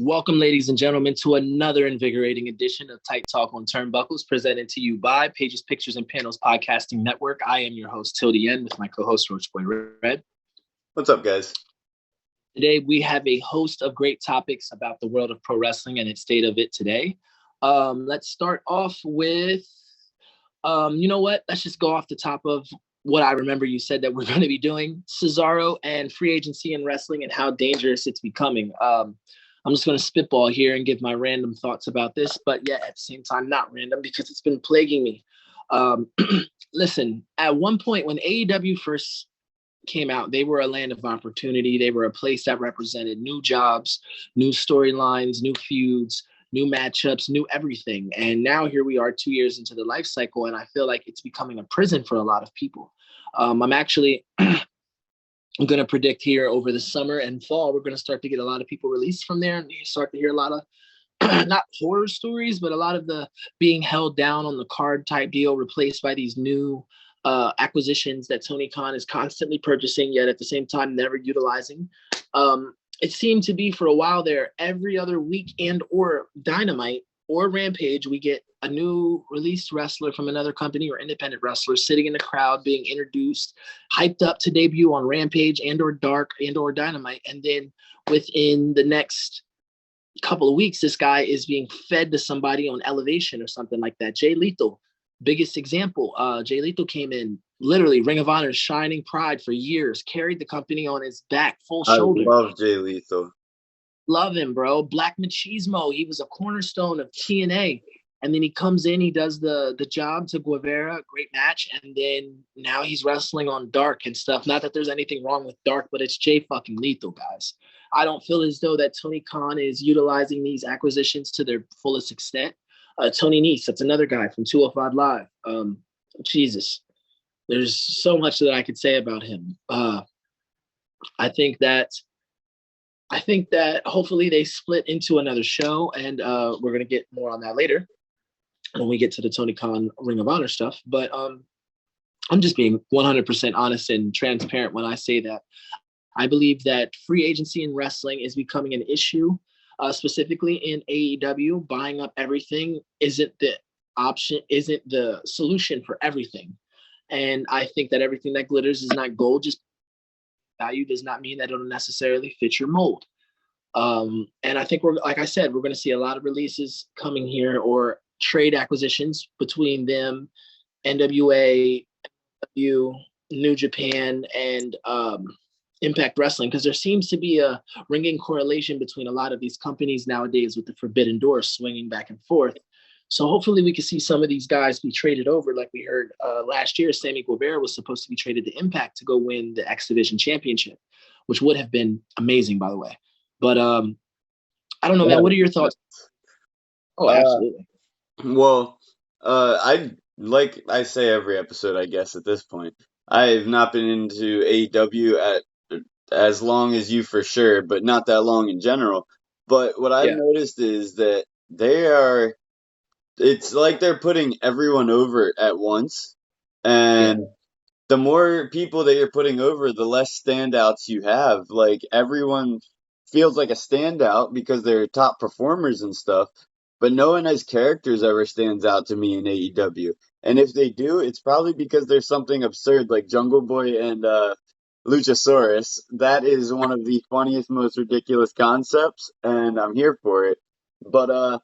Welcome, ladies and gentlemen, to another invigorating edition of Tight Talk on Turnbuckles, presented to you by Pages, Pictures, and Panels Podcasting Network. I am your host, Tildy N, with my co-host, Roach Boy Red. What's up, guys? Today, we have a host of great topics about the world of pro wrestling and its state of it today. Let's start off with, you know what? Let's just go off the top of what I remember you said that we're going to be doing. Cesaro and free agency in wrestling and how dangerous it's becoming. I'm just going to spitball here and give my random thoughts about this, but yet at the same time, not random because it's been plaguing me. Listen, at one point when AEW first came out, they were a land of opportunity. They were a place that represented new jobs, new storylines, new feuds, new matchups, new everything. And now here we are 2 years into the life cycle, and I feel like it's becoming a prison for a lot of people. I'm actually... I'm going to predict here over the summer and fall, we're going to start to get a lot of people released from there, and you start to hear a lot of not horror stories, but a lot of the being held down on the card type deal, replaced by these new acquisitions that Tony Khan is constantly purchasing, yet at the same time never utilizing. It seemed to be for a while there, every other week and or Dynamite or Rampage, we get a new released wrestler from another company or independent wrestler sitting in the crowd being introduced, hyped up to debut on Rampage and or Dark and or Dynamite. And then within the next couple of weeks, this guy is being fed to somebody on Elevation or something like that. Jay Lethal, biggest example. Jay Lethal came in, literally Ring of Honor's shining pride for years, carried the company on his back, full shoulder. I love Jay Lethal. Love him, bro. Black Machismo. He was a cornerstone of TNA. And then he comes in, he does the job to Guevara, great match. And then now he's wrestling on Dark and stuff. Not that there's anything wrong with Dark, but it's Jay fucking Lethal, guys. I don't feel as though that Tony Khan is utilizing these acquisitions to their fullest extent. Tony Nese, that's another guy from 205 Live. Jesus. There's so much that I could say about him. I think that hopefully they split into another show, and we're going to get more on that later when we get to the Tony Khan Ring of Honor stuff. But I'm just being 100% honest and transparent when I say that I believe that free agency in wrestling is becoming an issue, specifically in AEW. Buying up everything isn't the option, isn't the solution for everything. And I think that everything that glitters is not gold. Just value does not mean that it'll necessarily fit your mold. And I think like I said, we're going to see a lot of releases coming here or trade acquisitions between them, NWA, New Japan, and Impact Wrestling, because there seems to be a ringing correlation between a lot of these companies nowadays with the Forbidden Door swinging back and forth. So hopefully we can see some of these guys be traded over. Like we heard last year, Sammy Guevara was supposed to be traded to Impact to go win the X Division Championship, which would have been amazing, by the way. But I don't know, man. What are your thoughts? Oh, absolutely. Well, like I say every episode, I guess, at this point, I have not been into AEW at as long as you for sure, but not that long in general. But what I've noticed is that it's like they're putting everyone over at once. And the more people that you're putting over, the less standouts you have. Like, everyone feels like a standout because they're top performers and stuff, but no one as characters ever stands out to me in AEW. And if they do, it's probably because there's something absurd like Jungle Boy and Luchasaurus. That is one of the funniest, most ridiculous concepts, and I'm here for it. But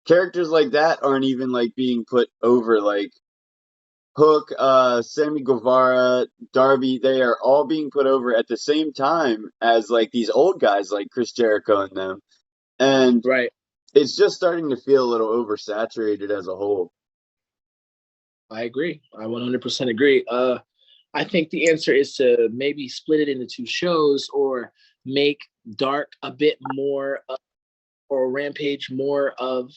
characters like that aren't even like being put over. Like Hook, Sammy Guevara, Darby, they are all being put over at the same time as like these old guys like Chris Jericho and them. And it's just starting to feel a little oversaturated as a whole. I agree. I 100% agree. I think the answer is to maybe split it into two shows or make Dark a bit more or Rampage more of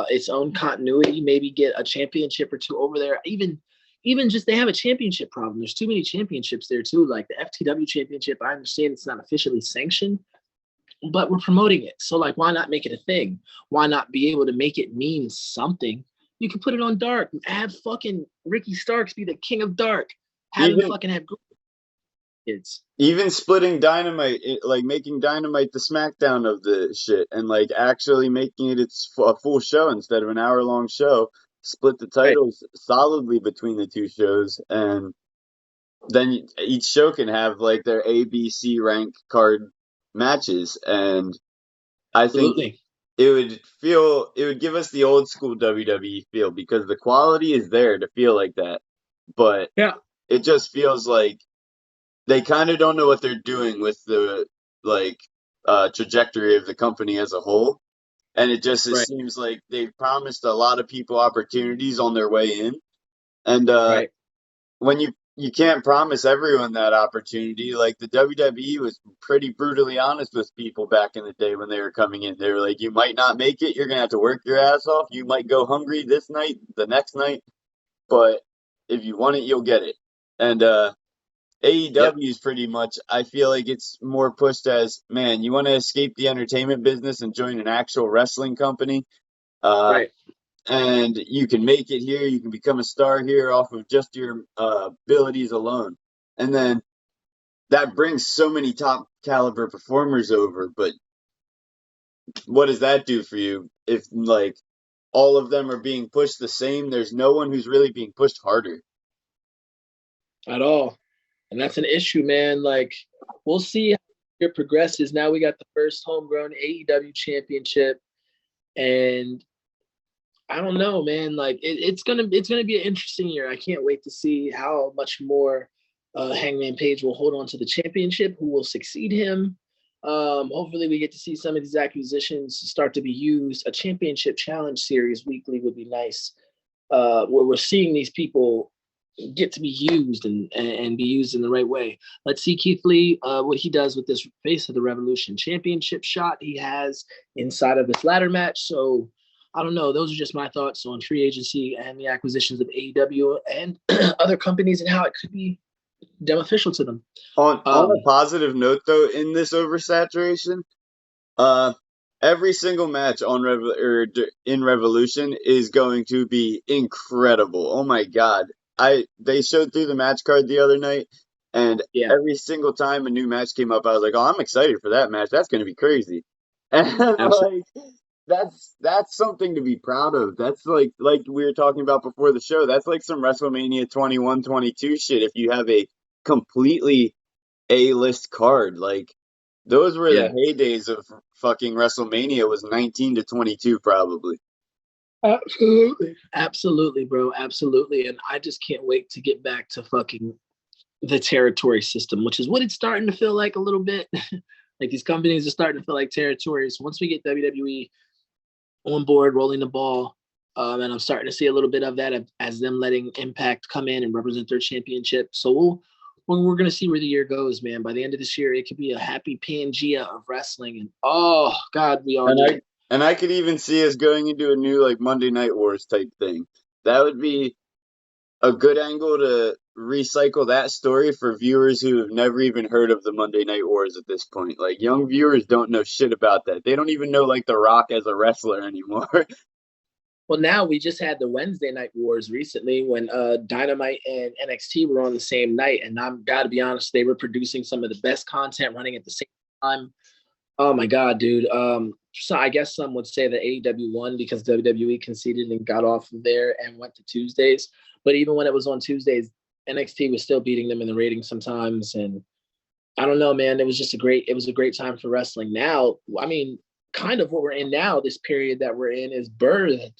its own continuity, maybe get a championship or two over there. Even just they have a championship problem. There's too many championships there too. Like the FTW championship, I understand it's not officially sanctioned, but we're promoting it. So like, why not make it a thing? Why not be able to make it mean something? You can put it on Dark. Have fucking Ricky Starks be the king of Dark. Have him fucking have. kids. Even splitting Dynamite, like making Dynamite the SmackDown of the shit, and like actually making it a full show instead of an hour-long show. Split the Right. titles solidly between the two shows, and then each show can have like their A, B, C rank card matches, and I think Absolutely. it would give us the old school WWE feel because the quality is there to feel like that, but Yeah. it just feels like they kind of don't know what they're doing with the like trajectory of the company as a whole, and it Right. seems like they've promised a lot of people opportunities on their way in, and Right. when you can't promise everyone that opportunity. Like the WWE was pretty brutally honest with people back in the day when they were coming in. They were like, "You might not make it. You're gonna have to work your ass off. You might go hungry this night, the next night, but if you want it, you'll get it." And Yep. AEW is pretty much. I feel like it's more pushed as, man, you want to escape the entertainment business and join an actual wrestling company. Uh, Right. and you can make it here. You can become a star here off of just your abilities alone. And then that brings so many top caliber performers over. But what does that do for you if like all of them are being pushed the same? There's no one who's really being pushed harder. At all. And that's an issue, man. Like, we'll see how it progresses. Now we got the first homegrown AEW championship. And I don't know, man. Like it's gonna be an interesting year. I can't wait to see how much more Hangman Page will hold on to the championship, who will succeed him. Hopefully we get to see some of these acquisitions start to be used. A championship challenge series weekly would be nice. Where we're seeing these people get to be used and be used in the right way. Let's see Keith Lee, what he does with this Face of the Revolution championship shot he has inside of this ladder match. So I don't know. Those are just my thoughts on free agency and the acquisitions of AEW and other companies and how it could be beneficial to them. On a positive note, though, in this oversaturation, Uh, every single match on in Revolution is going to be incredible. Oh my God. They showed through the match card the other night, and Yeah, every single time a new match came up, I was like, "Oh, I'm excited for that match. That's going to be crazy." And absolutely. like that's something to be proud of. That's like we were talking about before the show. That's like some WrestleMania 21, 22 shit if you have a completely A-list card. Like those were the Yeah, heydays of fucking WrestleMania was 19 to 22 probably. absolutely. Absolutely, bro. Absolutely. And I just can't wait to get back to fucking the territory system, which is what it's starting to feel like a little bit. Like these companies are starting to feel like territories. Once we get WWE on board, rolling the ball, and I'm starting to see a little bit of that as them letting Impact come in and represent their championship. So we're going to see where the year goes, man. By the end of this year, it could be a happy Pangea of wrestling. And oh God, we all And need I it. and I could even see us going into a new like Monday Night Wars type thing. That would be a good angle to recycle that story for viewers who have never even heard of the Monday Night Wars at this point. Like young viewers don't know shit about that. They don't even know like The Rock as a wrestler anymore. Well, now we just had the Wednesday night wars recently when Dynamite and NXT were on the same night, and I'm got to be honest, they were producing some of the best content running at the same time. Oh my God, dude. So I guess some would say that AEW won because WWE conceded and got off of there and went to Tuesdays. But even when it was on Tuesdays, NXT was still beating them in the ratings sometimes. And I don't know, man. It was a great time for wrestling. Now, I mean, kind of what we're in now, this period that we're in is birthed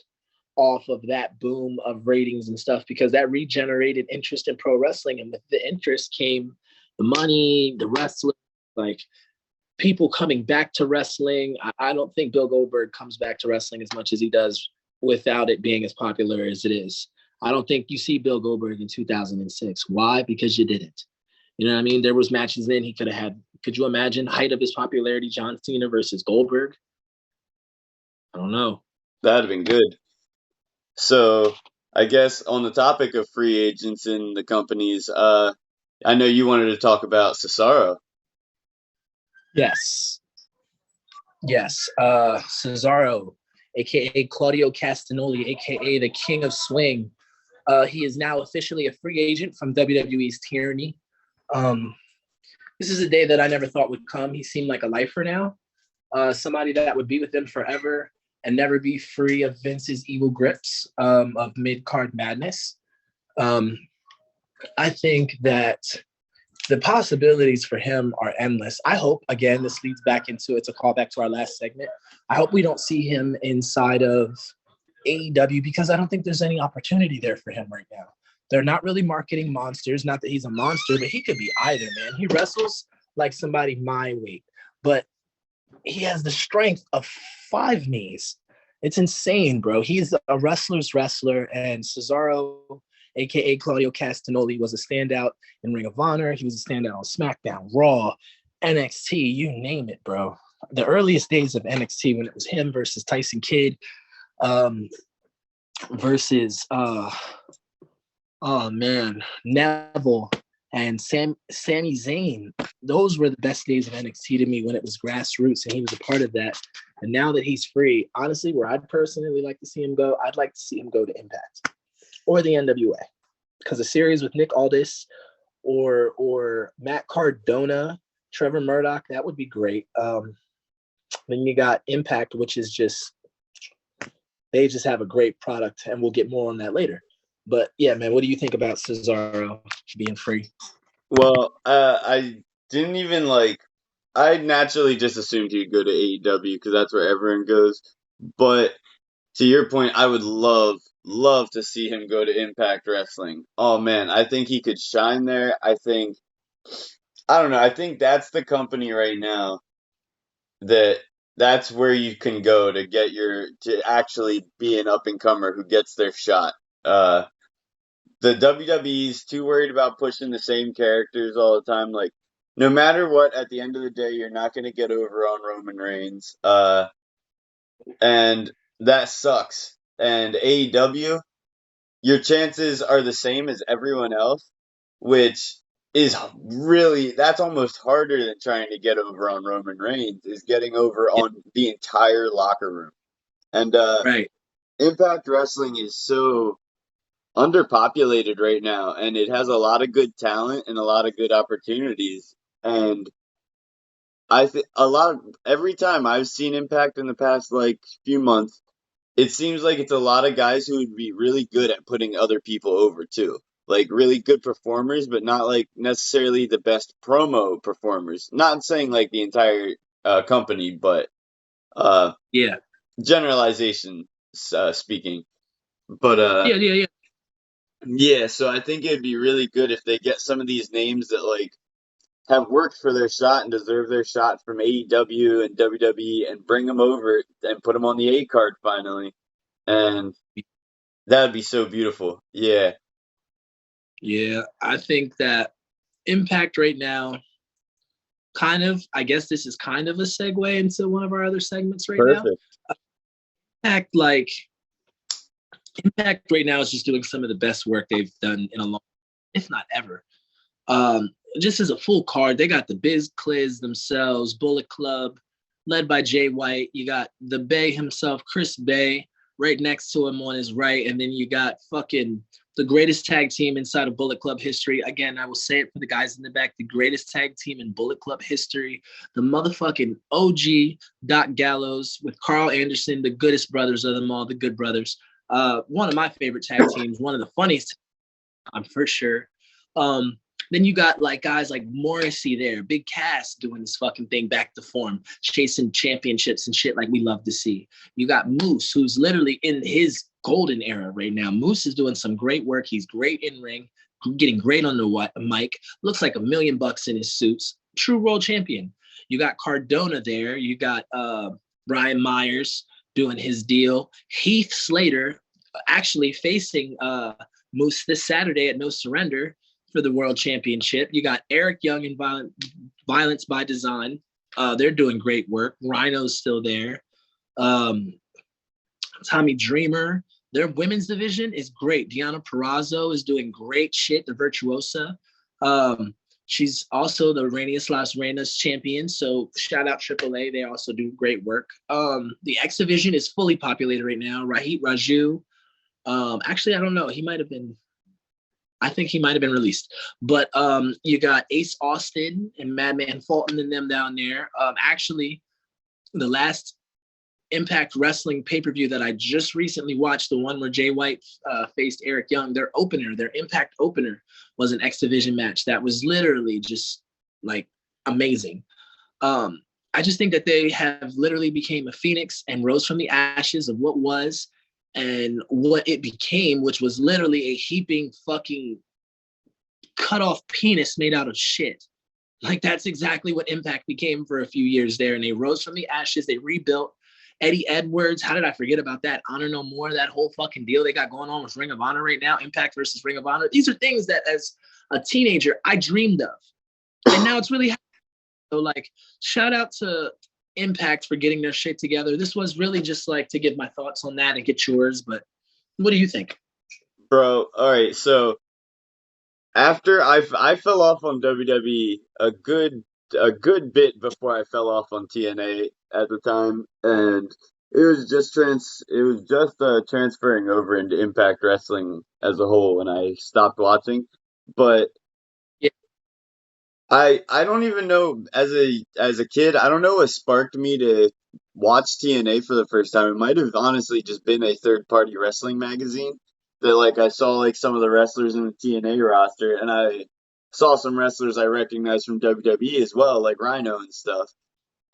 off of that boom of ratings and stuff because that regenerated interest in pro wrestling. And with the interest came the money, the wrestling, like people coming back to wrestling. I don't think Bill Goldberg comes back to wrestling as much as he does without it being as popular as it is. I don't think you see Bill Goldberg in 2006. Why? Because you didn't. You know what I mean? There was matches then he could have had. Could you imagine height of his popularity, John Cena versus Goldberg? I don't know. That'd have been good. So I guess on the topic of free agents in the companies, I know you wanted to talk about Cesaro. Yes. Yes. Cesaro, aka Claudio Castagnoli, aka the King of Swing. He is now officially a free agent from WWE's Tyranny. Um, This is a day that I never thought would come. He seemed like a lifer now, somebody that would be with them forever and never be free of Vince's evil grips of mid card madness. Um, I think that the possibilities for him are endless. I hope, again, this leads back into it's a callback to our last segment. I hope we don't see him inside of AEW because I don't think there's any opportunity there for him right now. They're not really marketing monsters. Not that he's a monster, but he could be either, man. He wrestles like somebody my weight, but he has the strength of 5 knees. It's insane, bro. He's a wrestler's wrestler, and Cesaro, aka Claudio Castagnoli, was a standout in Ring of Honor. He was a standout on SmackDown, Raw, NXT, you name it, bro. The earliest days of NXT when it was him versus Tyson Kidd, versus oh man, Neville and Sami Zayn. Those were the best days of NXT to me when it was grassroots and he was a part of that. And now that he's free, honestly, where I'd personally like to see him go, I'd like to see him go to Impact or the NWA, because a series with Nick Aldis or Matt Cardona, Trevor Murdoch, that would be great. Then you got Impact, which is just, they just have a great product, and we'll get more on that later. But yeah, man, what do you think about Cesaro being free? Well, I didn't even I naturally just assumed he'd go to AEW because that's where everyone goes. But to your point, I would love to see him go to Impact Wrestling. Oh man, I think he could shine there. I don't know. I think that's the company right now that's where you can go to get to actually be an up and comer who gets their shot. The WWE's too worried about pushing the same characters all the time. Like, no matter what, at the end of the day, you're not going to get over on Roman Reigns. And that sucks. And AEW, your chances are the same as everyone else, which is really, that's almost harder than trying to get over on Roman Reigns, is getting over Yeah, on the entire locker room. And right. Impact Wrestling is so underpopulated right now, and it has a lot of good talent and a lot of good opportunities. And I think every time I've seen Impact in the past few months, it seems like it's a lot of guys who would be really good at putting other people over too. Like really good performers, but not like necessarily the best promo performers. Not saying like the entire company, but uh, Yeah. generalization speaking. But Yeah. yeah, so I think it'd be really good if they get some of these names that have worked for their shot and deserve their shot from AEW and WWE and bring them over and put them on the A card finally. And that would be so beautiful. Yeah. Yeah. I think that Impact right now, I guess this is kind of a segue into one of our other segments right now. Perfect. Impact, Impact right now is just doing some of the best work they've done in a long, if not ever. Just as a full card, they got the Biz Cliz themselves, Bullet Club, led by Jay White. You got the Bay himself, Chris Bay, right next to him on his right. And then you got fucking the greatest tag team inside of Bullet Club history. Again, I will say it for the guys in the back, the greatest tag team in Bullet Club history. The motherfucking OG Doc Gallows with Carl Anderson, the goodest brothers of them all, the Good Brothers. One of my favorite tag teams, one of the funniest, I'm for sure. Then you got guys like Morrissey there, Big Cass doing this fucking thing back to form, chasing championships and shit like we love to see. You got Moose, who's literally in his golden era right now. Moose is doing some great work. He's great in ring, getting great on the mic. Looks like $1 million in his suits. True world champion. You got Cardona there. You got Brian Myers doing his deal. Heath Slater actually facing Moose this Saturday at No Surrender for the World Championship. You got Eric Young and Violence by Design. They're doing great work. Rhino's still there. Tommy Dreamer. Their women's division is great. Deanna Perrazzo is doing great shit, the Virtuosa. She's also the Reinias Las Reinas champion, so shout out AAA. They also do great work. The X division is fully populated right now. Rahit Raju. Actually, I don't know. He might have been I think he might have been released. But you got Ace Austin and Madman Fulton and them down there. Actually, the last Impact Wrestling pay-per-view that I just recently watched, the one where Jay White faced Eric Young, their Impact opener was an X Division match that was literally just like amazing. I just think that they have literally became a phoenix and rose from the ashes of what was and what it became, which was literally a heaping fucking cut off penis made out of shit. Like that's exactly what Impact became for a few years there. And they rose from the ashes. They rebuilt. Eddie Edwards, how did I forget about that? Honor No More, that whole fucking deal they got going on with Ring of Honor right now, Impact versus Ring of Honor. These are things that as a teenager I dreamed of. And now it's really happening. So like shout out to Impact for getting their shit together. This was really just like to give my thoughts on that and get yours, but what do you think? Bro, all right, so after I fell off on WWE a good bit before I fell off on TNA at the time, and it was just transferring over into Impact Wrestling as a whole, and I stopped watching. But Yeah, I don't even know as a kid, I don't know what sparked me to watch TNA for the first time. It might have honestly just been a third party wrestling magazine that like I saw like some of the wrestlers in the TNA roster, and I saw some wrestlers I recognized from WWE as well, like Rhino and stuff.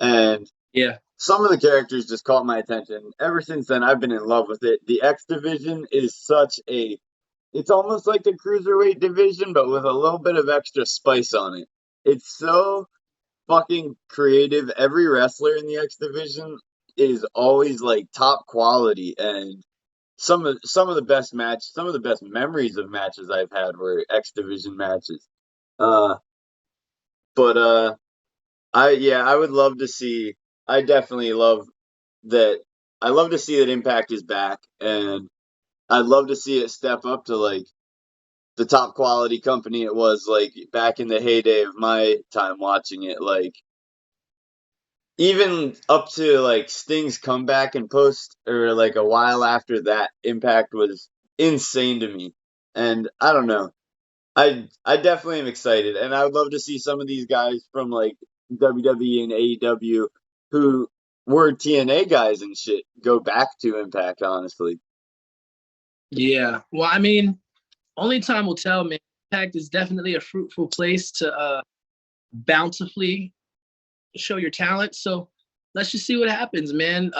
And yeah, some of the characters just caught my attention. Ever since then, I've been in love with it. The X division is such a it's almost like the cruiserweight division, but with a little bit of extra spice on it. It's so fucking creative. Every wrestler in the X division is always like top quality, and some of the best some of the best memories of matches I've had were X division matches. Uh, but I would love to see. I definitely love that. I love to see that Impact is back, and I'd love to see it step up to like the top quality company it was like back in the heyday of my time watching it. Like even up to like Sting's comeback and post or like a while after that, Impact was insane to me. And I don't know. I definitely am excited, and I would love to see some of these guys from like WWE and AEW who were TNA guys and shit go back to Impact. Honestly, yeah. Well, I mean, only time will tell, man. Impact is definitely a fruitful place to bountifully show your talent. So let's just see what happens, man.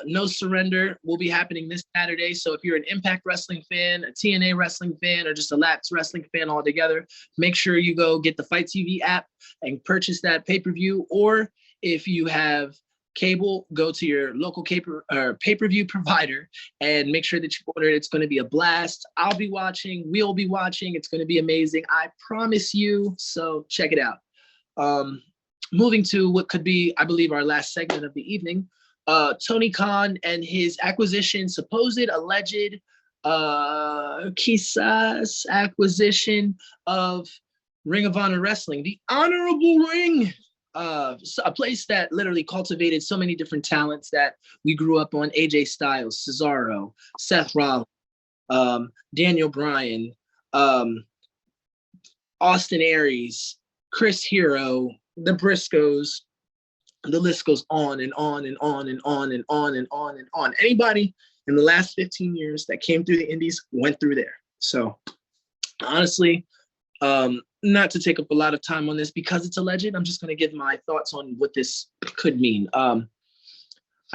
No Surrender will be happening this Saturday. So if you're an Impact Wrestling fan, a TNA Wrestling fan, or just a Laps Wrestling fan altogether, make sure you go get the Fight TV app and purchase that pay-per-view. Or if you have cable, go to your local pay-per-view provider and make sure that you order it. It's going to be a blast. I'll be watching. We'll be watching. It's going to be amazing. I promise you. So check it out. Um, Moving to what could be, I believe, our last segment of the evening, Tony Khan and his acquisition, supposed alleged quizás acquisition of Ring of Honor Wrestling, the Honorable Ring, a place that literally cultivated so many different talents that we grew up on: AJ Styles, Cesaro, Seth Rollins, Daniel Bryan, Austin Aries, Chris Hero, the Briscoes. The list goes on and on and on and on and on and on and on. Anybody in the last 15 years that came through the Indies went through there. So honestly, not to take up a lot of time on this because it's alleged, I'm just going to give my thoughts on what this could mean. I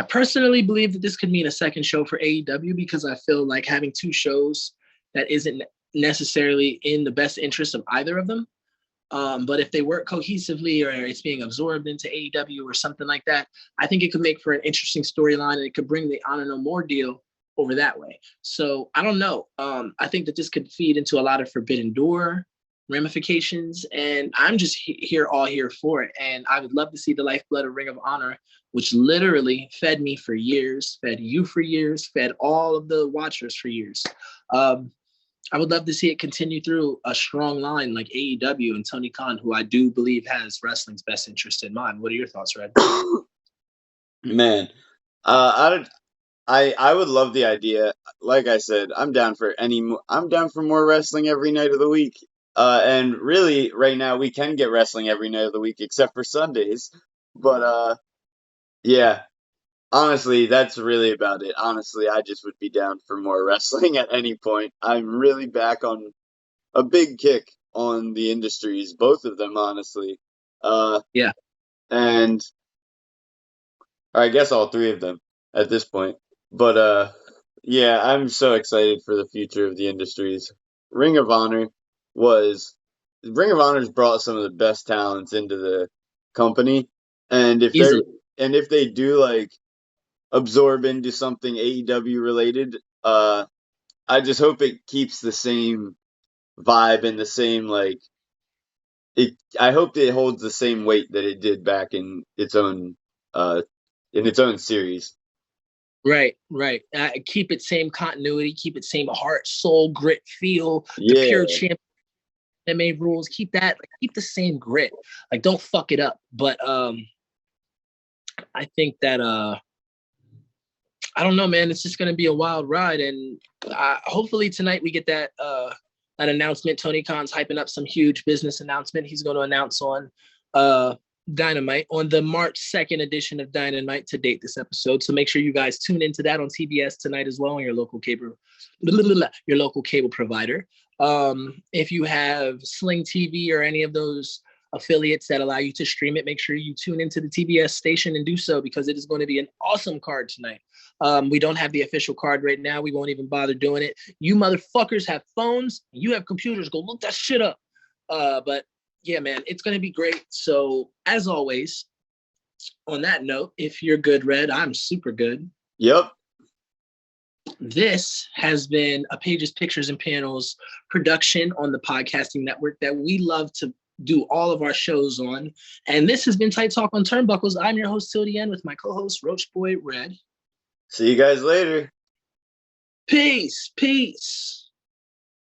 personally believe that this could mean a second show for AEW because I feel like having two shows that isn't necessarily in the best interest of either of them. But if they work cohesively or it's being absorbed into AEW or something like that, I think it could make for an interesting storyline and it could bring the Honor No More deal over that way. So I don't know. I think that this could feed into a lot of Forbidden Door ramifications, and I'm just here for it. And I would love to see the lifeblood of Ring of Honor, which literally fed me for years, fed you for years, fed all of the watchers for years. I would love to see it continue through a strong line like AEW and Tony Khan, who I do believe has wrestling's best interest in mind. What are your thoughts, Red? man, I I would love the idea. Like I said, I'm down for more wrestling every night of the week. And really, right now we can get wrestling every night of the week except for Sundays. But yeah, honestly, that's really about it. Honestly, I just would be down for more wrestling at any point. I'm really back on a big kick on the industries, both of them, honestly. Uh, Yeah. and I guess all three of them at this point. But yeah, I'm so excited for the future of the industries. Ring of Honor was Ring of Honor's brought some of the best talents into the company, and Easily. if they do like absorb into something AEW related, I just hope it keeps the same vibe and the same like it. I hope it holds the same weight that it did back uh in its own series. Right, right. Keep it same continuity, keep it same heart, soul, grit, feel, the pure Yeah. champ MMA rules. Keep that, like, keep the same grit. Like, don't fuck it up. But I think that I don't know, man. It's just gonna be a wild ride, and hopefully tonight we get that announcement. Tony Khan's hyping up some huge business announcement. He's going to announce on uh, Dynamite on the March 2nd edition of Dynamite to date this episode. So make sure you guys tune into that on TBS tonight as well on your local cable provider. If you have Sling TV or any of those affiliates that allow you to stream it, make sure you tune into the TBS station and do so because it is going to be an awesome card tonight. We don't have the official card right now. We won't even bother doing it. You motherfuckers have phones. You have computers. Go look that shit up. But yeah, man, it's going to be great. So as always, on that note, if you're good, Red, I'm super good. Yep. This has been a Pages, Pictures, and Panels production on the podcasting network that we love to do all of our shows on. And this has been Tight Talk on Turnbuckles. I'm your host till the end with my co-host Roach Boy Red. See you guys later. Peace.